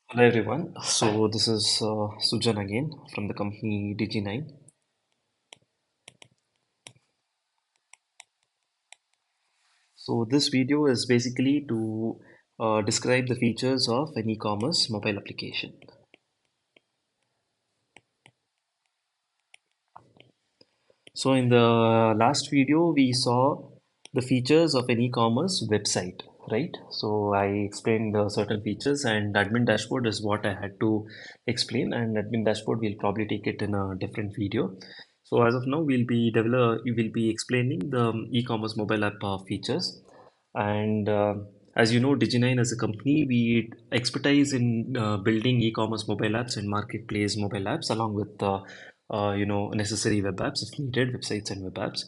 Hello everyone. So this is Sujan again from the company DIGI9. So this video is basically to describe the features of an e-commerce mobile application. So in the last video we saw the features of an e-commerce website, right? So I explained certain features and admin dashboard is what I had to explain, and admin dashboard we'll probably take it in a different video. So as of now, we will be explaining the e-commerce mobile app features. And as you know, Digi9 as a company, we expertise in building e-commerce mobile apps and marketplace mobile apps, along with necessary web apps if needed, websites and web apps.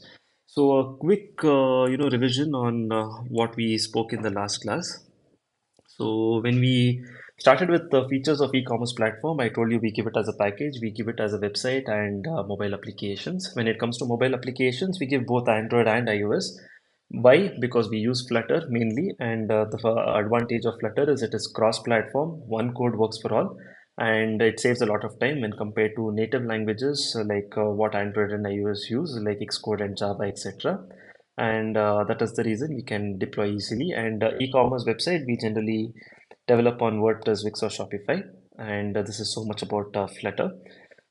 So a quick revision on what we spoke in the last class. So when we started with the features of e-commerce platform, I told you we give it as a package, we give it as a website and mobile applications. When it comes to mobile applications, we give both Android and iOS. Why? Because we use Flutter mainly, and the advantage of Flutter is it is cross-platform. One code works for all, and it saves a lot of time when compared to native languages like what Android and iOS use, like Xcode and Java, etc. And that is the reason we can deploy easily. And e-commerce website we generally develop on WordPress, Wix, or Shopify. And this is so much about Flutter.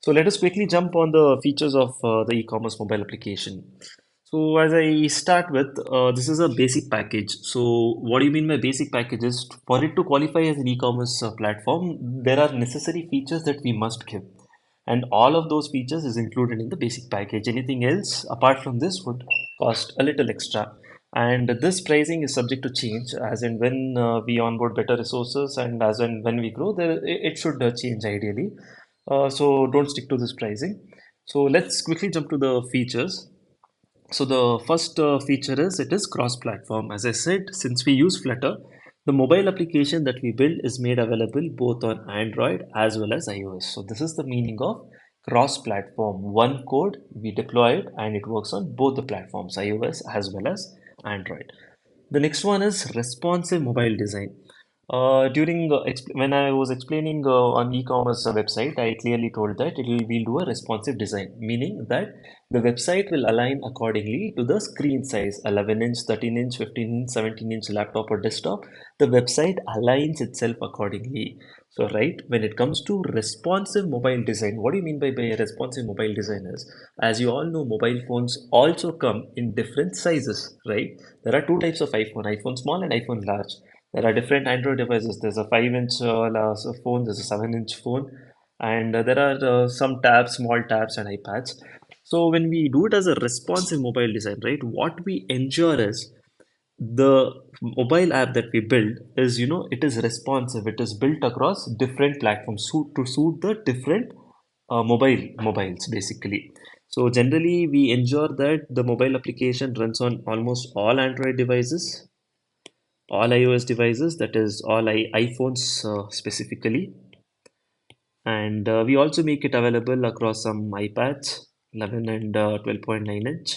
So let us quickly jump on the features of the e-commerce mobile application. So as I start with, this is a basic package. So what do you mean by basic packages? For it to qualify as an e-commerce platform, there are necessary features that we must give. And all of those features is included in the basic package. Anything else apart from this would cost a little extra. And this pricing is subject to change as in when we onboard better resources and as in when we grow, it should change ideally. So don't stick to this pricing. So let's quickly jump to the features. So the first feature is it is cross-platform. As I said, since we use Flutter, the mobile application that we build is made available both on Android as well as iOS. So this is the meaning of cross-platform. One code, we deploy it and it works on both the platforms, iOS as well as Android. The next one is responsive mobile design. During when I was explaining on e-commerce website, I clearly told that we'll do a responsive design, meaning that the website will align accordingly to the screen size, 11 inch, 13 inch, 15 inch, 17 inch laptop or desktop. The website aligns itself accordingly. So, right, when it comes to responsive mobile design, what do you mean by responsive mobile design is, as you all know, mobile phones also come in different sizes, right? There are two types of iPhone small and iPhone large. There are different Android devices. There's a 5-inch phone, there's a 7-inch phone, and there are some tabs, small tabs, and iPads. So when we do it as a responsive mobile design, right, what we ensure is the mobile app that we build is, it is responsive. It is built across different platforms to suit the different mobiles basically. So generally, we ensure that the mobile application runs on almost all Android devices, all iOS devices, that is all iPhones specifically. And we also make it available across some iPads, 11 and 12.9 inch,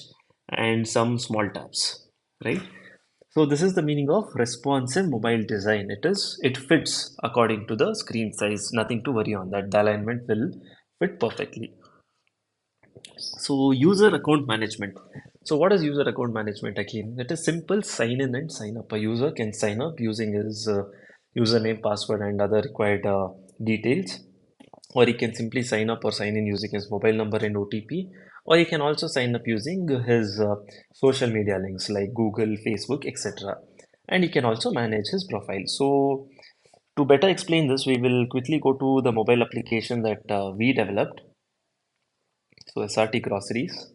and some small tabs, right? So this is the meaning of responsive mobile design. It fits according to the screen size. Nothing to worry on that. The alignment will fit perfectly. So user account management. So what is user account management again? It is simple sign in and sign up. A user can sign up using his username, password, and other required details, or he can simply sign up or sign in using his mobile number and OTP, or he can also sign up using his social media links like Google, Facebook, etc. And he can also manage his profile. So to better explain this, we will quickly go to the mobile application that we developed. So SRT Groceries.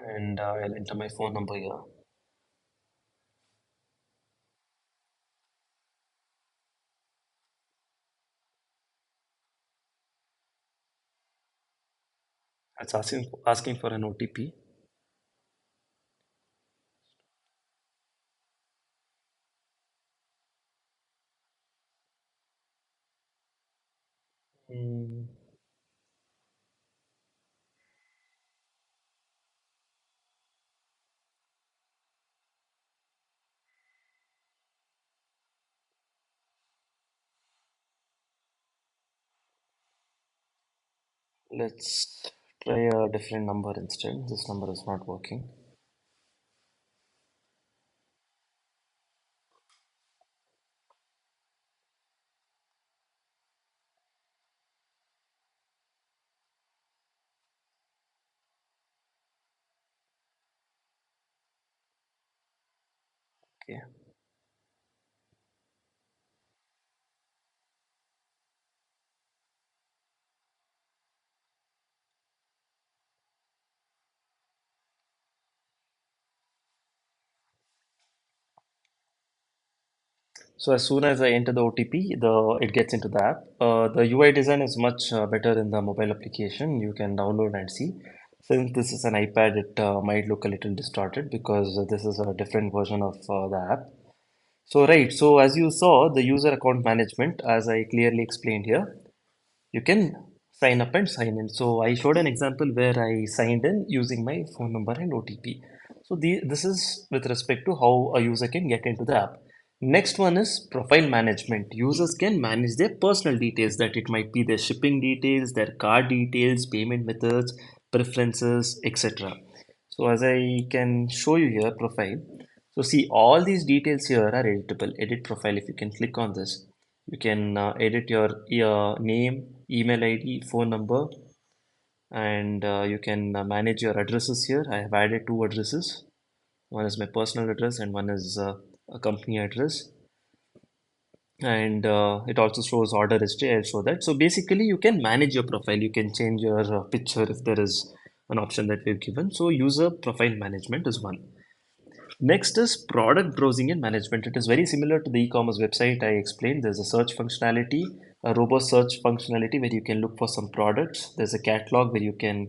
And I'll enter my phone number here. It's asking for an OTP. Mm, Let's try a different number instead. This number is not working. Okay. So as soon as I enter the OTP, it gets into the app. The UI design is much better in the mobile application. You can download and see. Since this is an iPad, it might look a little distorted because this is a different version of the app. So right, so as you saw, the user account management, as I clearly explained here, you can sign up and sign in. So I showed an example where I signed in using my phone number and OTP. So this is with respect to how a user can get into the app. Next one is profile management. Users can manage their personal details, that it might be their shipping details, their card details, payment methods, preferences, etc. So as I can show you here, profile. So see, all these details here are editable. Edit profile. If you can click on this, you can edit your name, email ID, phone number, and you can manage your addresses here. I have added two addresses. One is my personal address and one is a company address. And it also shows order history. I'll show that. So basically, you can manage your profile. You can change your picture if there is an option that we've given. So user profile management is one. Next is product browsing and management. It is very similar to the e-commerce website I explained. There's a search functionality, a robust search functionality where you can look for some products. There's a catalog where you can,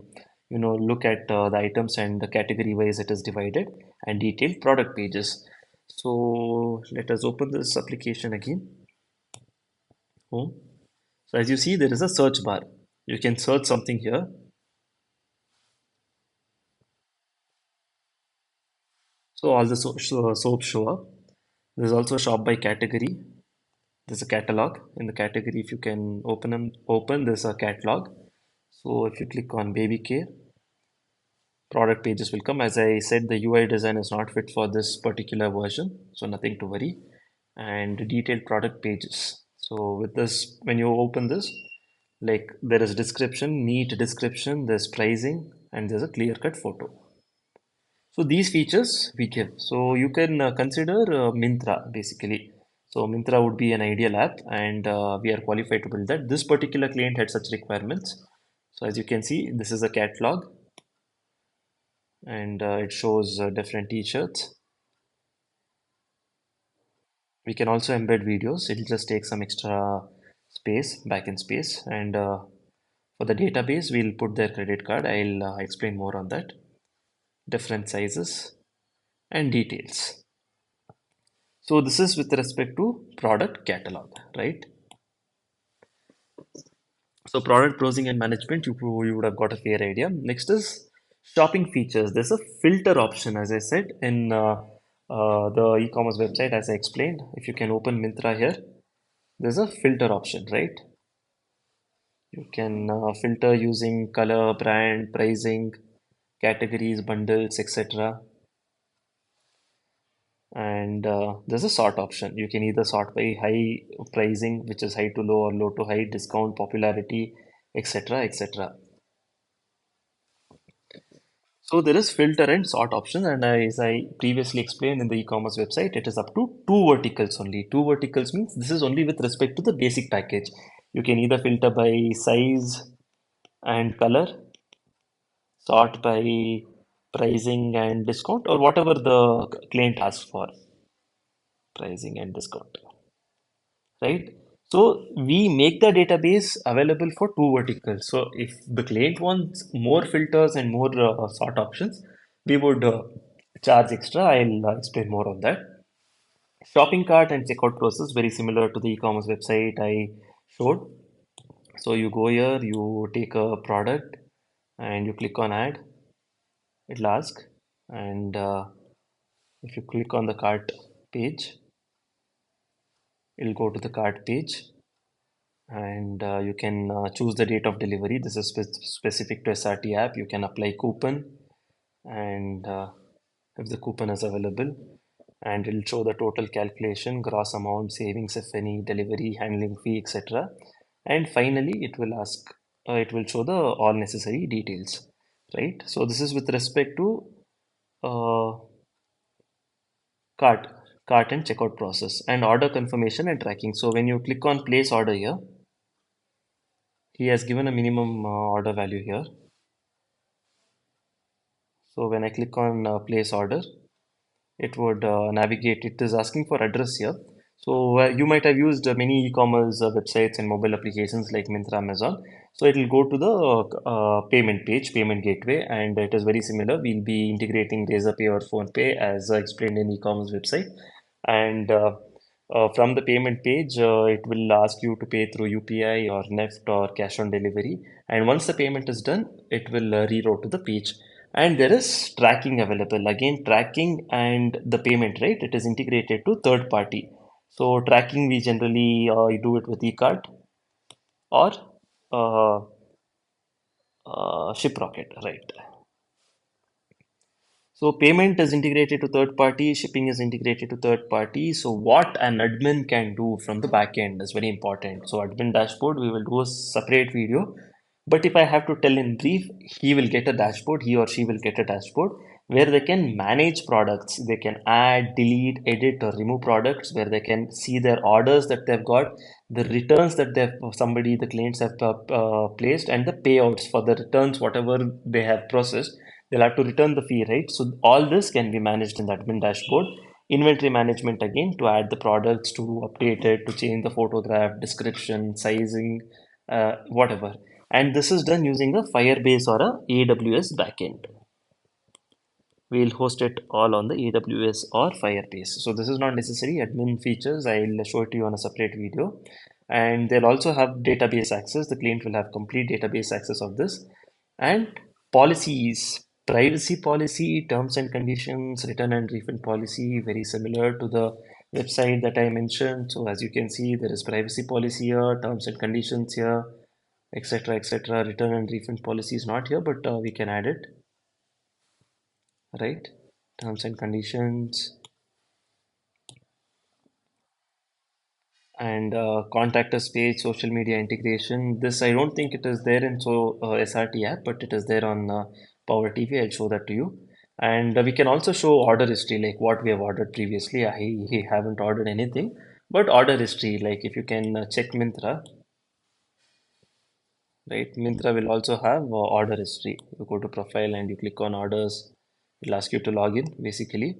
look at the items and the category wise it is divided, and detailed product pages. So let us open this application again. Home. So as you see, there is a search bar. You can search something here. So all the soaps show up. There's also shop by category. There's a catalog. In the category, if you can open, there's a catalog. So if you click on baby care, product pages will come. As I said, the UI design is not fit for this particular version, so nothing to worry. And detailed product pages. So with this, when you open this, like there is description, neat description, there's pricing, and there's a clear-cut photo. So these features we give. So you can consider Mintra basically. So Mintra would be an ideal app, and we are qualified to build that. This particular client had such requirements. So as you can see, this is a catalog, and it shows different t-shirts. We can also embed videos. It'll just take some extra space, backend space, and for the database, we'll put their credit card. I'll explain more on that. Different sizes and details. So this is with respect to product catalog, right? So product browsing and management, you would have got a fair idea. Next is shopping features. There's a filter option, as I said, in the e-commerce website, as I explained. If you can open Mintra here, there's a filter option, right? You can filter using color, brand, pricing, categories, bundles, etc. And there's a sort option. You can either sort by high pricing, which is high to low, or low to high, discount, popularity, etc., etc. So there is filter and sort option, and as I previously explained in the e-commerce website, it is up to two verticals only. Two verticals means this is only with respect to the basic package. You can either filter by size and color, sort by pricing and discount, or whatever the client asks for, pricing and discount, right? So we make the database available for two verticals. So if the client wants more filters and more sort options, we would charge extra. I'll explain more on that. Shopping cart and checkout process very similar to the e-commerce website I showed. So you go here, you take a product and you click on add. It'll ask, and if you click on the cart page, it'll go to the cart page, and you can choose the date of delivery. This is specific to SRT app. You can apply coupon, and if the coupon is available, and it'll show the total calculation, gross amount, savings if any, delivery, handling fee, etc. And finally, it will show the all necessary details, right? So this is with respect to uh, cart, cart and checkout process, and order confirmation and tracking. So when you click on place order here, he has given a minimum order value here. So when I click on place order, it would navigate. It is asking for address here. So you might have used many e-commerce websites and mobile applications like Myntra, Amazon. So it will go to the payment page, payment gateway, and it is very similar. We'll be integrating Razorpay or PhonePay as explained in e-commerce website. And from the payment page, it will ask you to pay through UPI or NEFT or cash on delivery. And once the payment is done, it will reroute to the page. And there is tracking available. Again, tracking and the payment, right? It is integrated to third party. So tracking, we generally do it with eCart or uh, ShipRocket, right? So payment is integrated to third party, shipping is integrated to third party. So what an admin can do from the back end is very important. So admin dashboard, we will do a separate video. But if I have to tell in brief, he will get a dashboard, he or she will get a dashboard where they can manage products. They can add, delete, edit, or remove products, where they can see their orders that they've got, the returns that the clients have placed, and the payouts for the returns, whatever they have processed. They'll have to return the fee, right? So all this can be managed in the admin dashboard. Inventory management, again, to add the products, to update it, to change the photograph, description, sizing, whatever. And this is done using a Firebase or a AWS backend. We'll host it all on the AWS or Firebase. So this is not necessary admin features. I'll show it to you on a separate video. And they'll also have database access. The client will have complete database access of this. And policies, privacy policy, terms and conditions, return and refund policy, very similar to the website that I mentioned. So as you can see, there is privacy policy here, terms and conditions here, etc., etc. Return and refund policy is not here, but we can add it, right? Terms and conditions, and contact us page, social media integration. This I don't think it is there in SRT app, but it is there on Power TV. I'll show that to you. And we can also show order history, like what we have ordered previously. I haven't ordered anything, but order history, like if you can check Myntra, right? Myntra will also have order history. You go to profile and you click on orders. It'll ask you to log in, basically.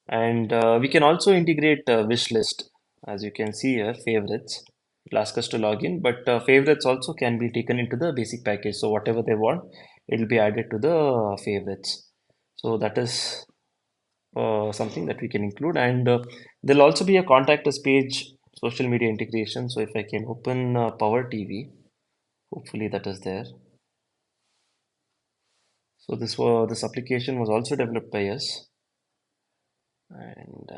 And we can also integrate wish list. As you can see here, favorites. It'll ask us to log in, but favorites also can be taken into the basic package. So whatever they want, it'll be added to the favorites. So that is something that we can include. And there'll also be a contact us page, social media integration. So if I can open Power TV, hopefully that is there. So this application was also developed by us. And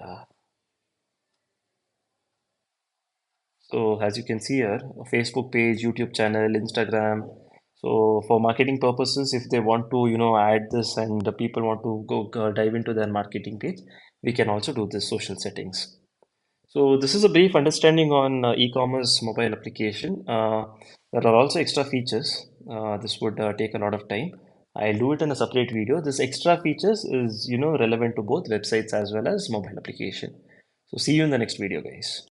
so as you can see here, a Facebook page, YouTube channel, Instagram. So for marketing purposes, if they want to, add this and the people want to go dive into their marketing page, we can also do this social settings. So this is a brief understanding on e-commerce mobile application. There are also extra features. This would take a lot of time. I'll do it in a separate video. This extra features is, relevant to both websites as well as mobile application. So see you in the next video, guys.